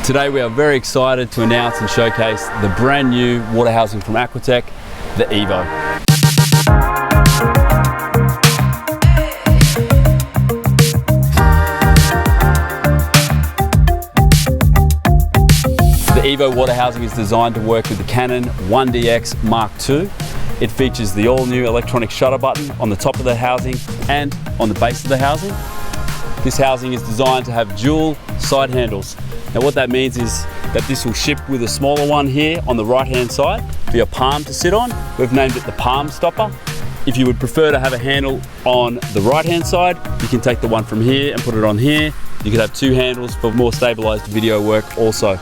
Today we are very excited to announce and showcase the brand new water housing from AquaTech, the EVO. The EVO water housing is designed to work with the Canon 1DX MKII. It features the all-new electronic shutter button on the top of the housing and on the base of the housing. This housing is designed to have dual side handles. Now what that means is that this will ship with a smaller one here on the right-hand side for your palm to sit on. We've named it the palm stopper. If you would prefer to have a handle on the right-hand side, you can take the one from here and put it on here. You could have two handles for more stabilized video work also.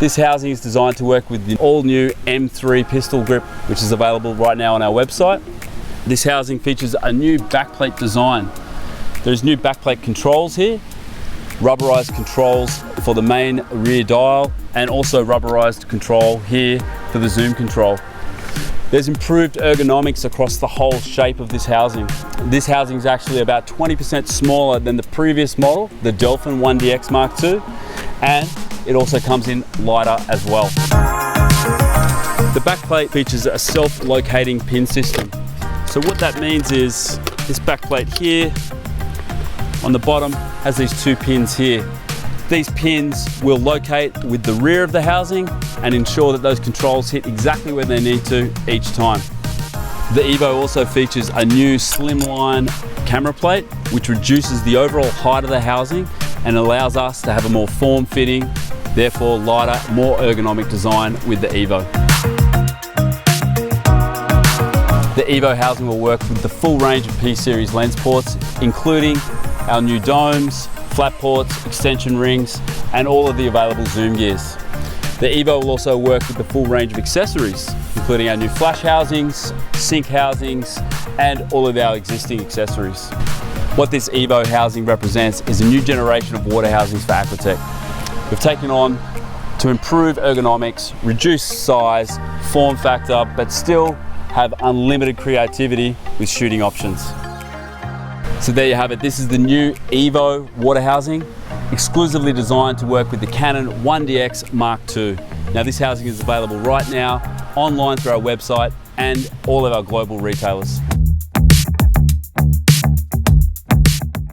This housing is designed to work with the all-new M3 pistol grip, which is available right now on our website. This housing features a new backplate design. There's new backplate controls here, rubberized controls for the main rear dial, and also rubberized control here for the zoom control. There's improved ergonomics across the whole shape of this housing. This housing is actually about 20% smaller than the previous model, the Delphin 1DX MKII, and it also comes in lighter as well. The backplate features a self-locating pin system. So what that means is this backplate here on the bottom has these two pins here. These pins will locate with the rear of the housing and ensure that those controls hit exactly where they need to each time. The EVO also features a new slimline camera plate, which reduces the overall height of the housing and allows us to have a more form-fitting, therefore lighter, more ergonomic design with the EVO. The EVO housing will work with the full range of P-series lens ports, including our new domes, flat ports, extension rings, and all of the available zoom gears. The EVO will also work with the full range of accessories, including our new flash housings, sync housings, and all of our existing accessories. What this EVO housing represents is a new generation of water housings for AquaTech. We've taken on to improve ergonomics, reduce size, form factor, but still have unlimited creativity with shooting options. So there you have it. This is the new EVO water housing, exclusively designed to work with the Canon 1DX MKII. Now this housing is available right now online through our website and all of our global retailers.